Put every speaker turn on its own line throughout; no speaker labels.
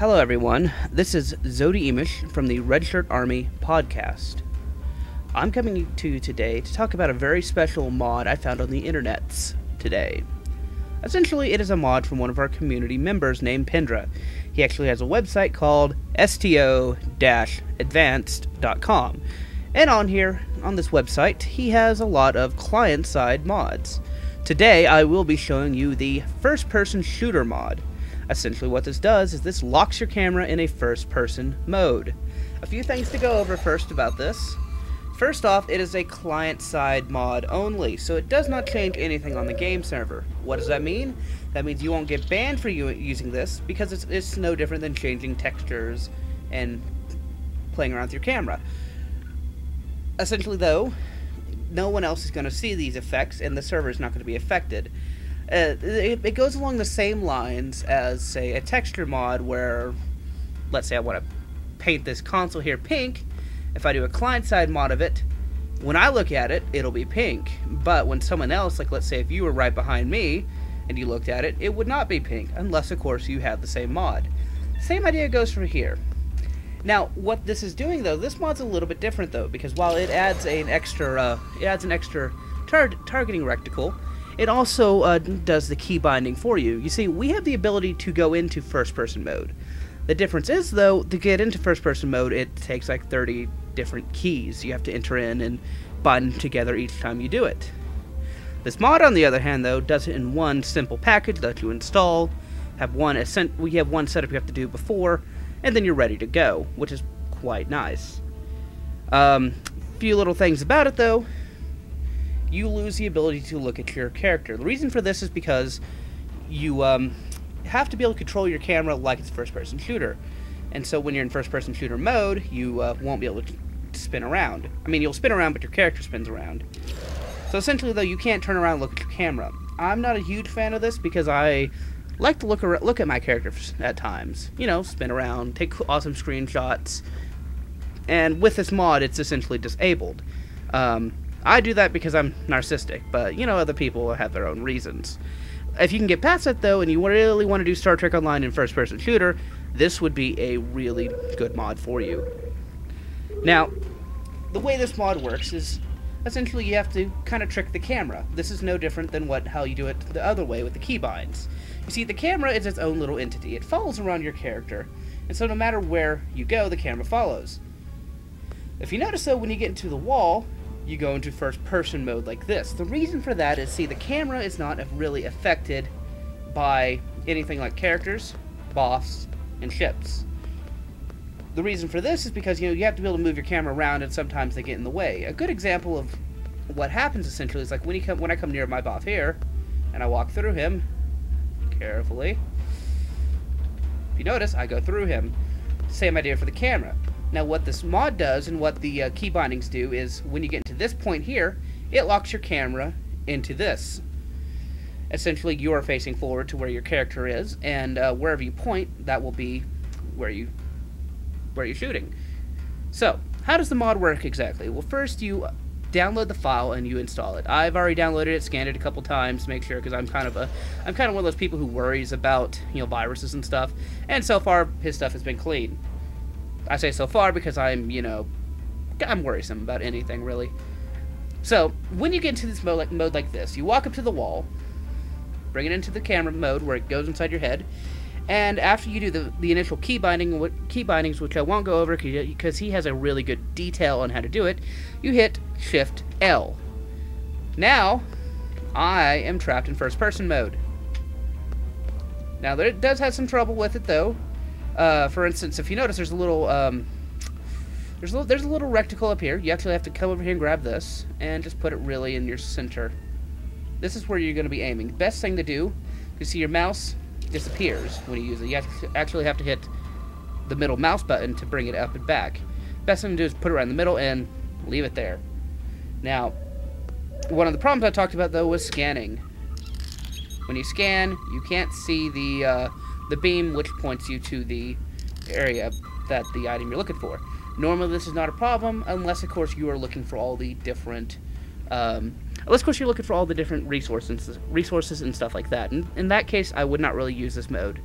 Hello everyone, this is Zodi Emish from the RedShirtArmy podcast. I'm coming to you today to talk about a very special mod I found on the internets today. Essentially, it is a mod from one of our community members named Pendra. He actually has a website called sto-advanced.com. And on this website, he has a lot of client-side mods. Today, I will be showing you the first-person shooter mod. Essentially what this does is this locks your camera in a first-person mode. A few things to go over first about this. First off, it is a client-side mod only, so it does not change anything on the game server. What does that mean? That means you won't get banned for using this, because it's no different than changing textures and playing around with your camera. Essentially though, no one else is going to see these effects, and the server is not going to be affected. It goes along the same lines as, say, a texture mod where, let's say I want to paint this console here pink. If I do a client-side mod of it, when I look at it, it'll be pink. But when someone else, like let's say if you were right behind me and you looked at it, it would not be pink, unless of course you have the same mod. Same idea goes for here. Now, what this is doing though, this mod's a little bit different though, because while it adds an extra, targeting reticle, it also does the key binding for you. You see, we have the ability to go into first-person mode. The difference is, though, to get into first-person mode, it takes like 30 different keys you have to enter in and bind them together each time you do it. This mod, on the other hand, though, does it in one simple package that you install. We have one setup you have to do before, and then you're ready to go, which is quite nice. Few little things about it, though. You lose the ability to look at your character. The reason for this is because you have to be able to control your camera like it's a first-person shooter. And so when you're in first-person shooter mode, you won't be able to spin around. I mean, you'll spin around, but your character spins around. So essentially, though, you can't turn around and look at your camera. I'm not a huge fan of this because I like to look at my character at times. You know, spin around, take awesome screenshots. And with this mod, it's essentially disabled. I do that because I'm narcissistic, but, you know, other people have their own reasons. If you can get past that, though, and you really want to do Star Trek Online in first-person shooter, this would be a really good mod for you. Now, the way this mod works is, essentially, you have to kind of trick the camera. This is no different than how you do it the other way with the keybinds. You see, the camera is its own little entity. It follows around your character, and so no matter where you go, the camera follows. If you notice, though, when you get into the wall, you go into first-person mode like this. The reason for that is, see, the camera is not really affected by anything like characters, boss, and ships. The reason for this is because, you know, you have to be able to move your camera around, and sometimes they get in the way. A good example of what happens, essentially, is like when I come near my boss here, and I walk through him, carefully. If you notice, I go through him. Same idea for the camera. Now what this mod does and what the key bindings do is when you get to this point here, it locks your camera into this. Essentially, you are facing forward to where your character is, and wherever you point, that will be where you're shooting. So, how does the mod work exactly? Well, first you download the file and you install it. I've already downloaded it, scanned it a couple times to make sure, because I'm kind of one of those people who worries about, you know, viruses and stuff. And so far, his stuff has been clean. I say so far because I'm worrisome about anything, really. So, when you get into this mode like this, you walk up to the wall, bring it into the camera mode where it goes inside your head, and after you do the initial key bindings, which I won't go over because he has a really good detail on how to do it, you hit Shift L. Now, I am trapped in first-person mode. Now, it does have some trouble with it, though. For instance, if you notice, there's a little reticle up here. You actually have to come over here and grab this and just put it really in your center. This is where you're going to be aiming. Best thing to do, you see your mouse disappears when you use it. You actually have to hit the middle mouse button to bring it up and back. Best thing to do is put it right in the middle and leave it there. Now, one of the problems I talked about though was scanning. When you scan, you can't see the beam which points you to the area that the item you're looking for. Normally this is not a problem unless of course you are looking for all the different resources and stuff like that. In that case, I would not really use this mode.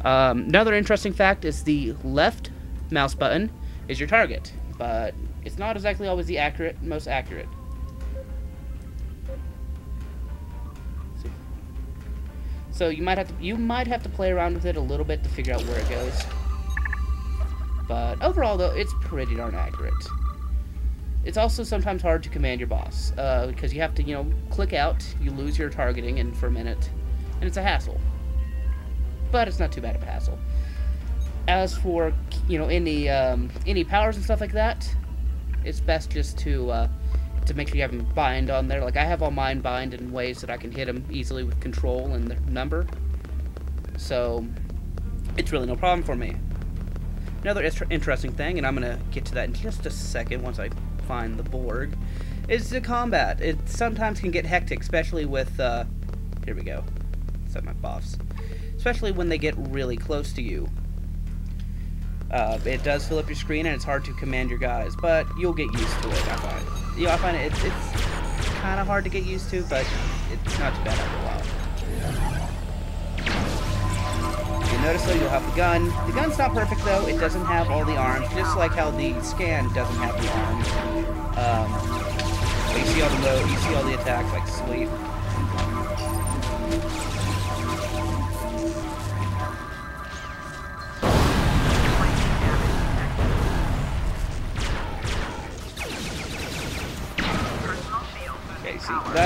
Another interesting fact is the left mouse button is your target, but it's not exactly always the most accurate. So you might have to play around with it a little bit to figure out where it goes. But overall, though, it's pretty darn accurate. It's also sometimes hard to command your boss, because you have to, click out, you lose your targeting for a minute, and it's a hassle. But it's not too bad of a hassle. As for, any powers and stuff like that, it's best just to make sure you have them bind on there. Like, I have all mine bind in ways that I can hit them easily with control and the number. So, it's really no problem for me. Another interesting thing, and I'm going to get to that in just a second once I find the Borg, is the combat. It sometimes can get hectic, especially with, here we go, set my buffs. Especially when they get really close to you. It does fill up your screen, and it's hard to command your guys, but you'll get used to it, I find. I find it's kind of hard to get used to, but it's not too bad after a while. You notice, though, you'll have the gun. The gun's not perfect, though. It doesn't have all the arms, just like how the scan doesn't have the arms. But you see all the attacks, like sweep.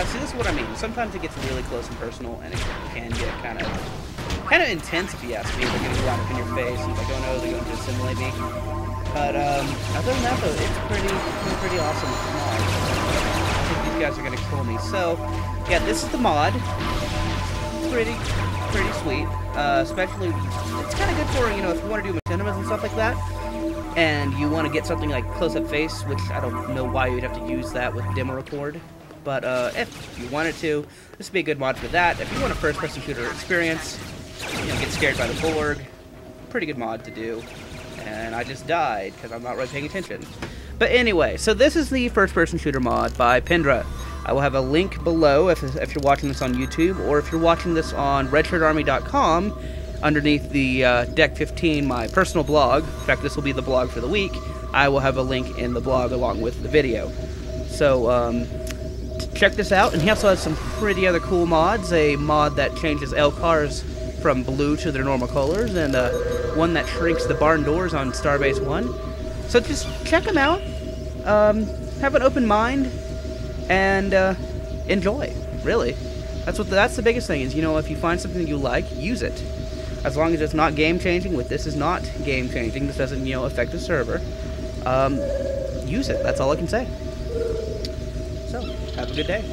See, this is what I mean. Sometimes it gets really close and personal, and it can get kind of intense if you ask me. They're going to go right up in your face, and you're like, oh no, they're going to assimilate me. But other than that, though, it's pretty awesome mod. I think these guys are going to kill me. So, yeah, this is the mod. Pretty sweet. Especially, it's kind of good for, if you want to do cinemas and stuff like that, and you want to get something like close-up face, which I don't know why you'd have to use that with demo record. But if you wanted to, this would be a good mod for that. If you want a first-person shooter experience, get scared by the Borg, pretty good mod to do. And I just died because I'm not really paying attention. But anyway, so this is the first-person shooter mod by Pendra. I will have a link below if you're watching this on YouTube, or if you're watching this on RedShirtArmy.com, underneath the Deck 15, my personal blog. In fact, this will be the blog for the week. I will have a link in the blog along with the video. So, check this out, and he also has some pretty other cool mods. A mod that changes L cars from blue to their normal colors, and one that shrinks the barn doors on Starbase 1. So just check them out, have an open mind, and enjoy, really. That's the biggest thing is, if you find something that you like, use it. As long as it's not game-changing, this is not game-changing, this doesn't, affect the server, use it, that's all I can say. So, have a good day.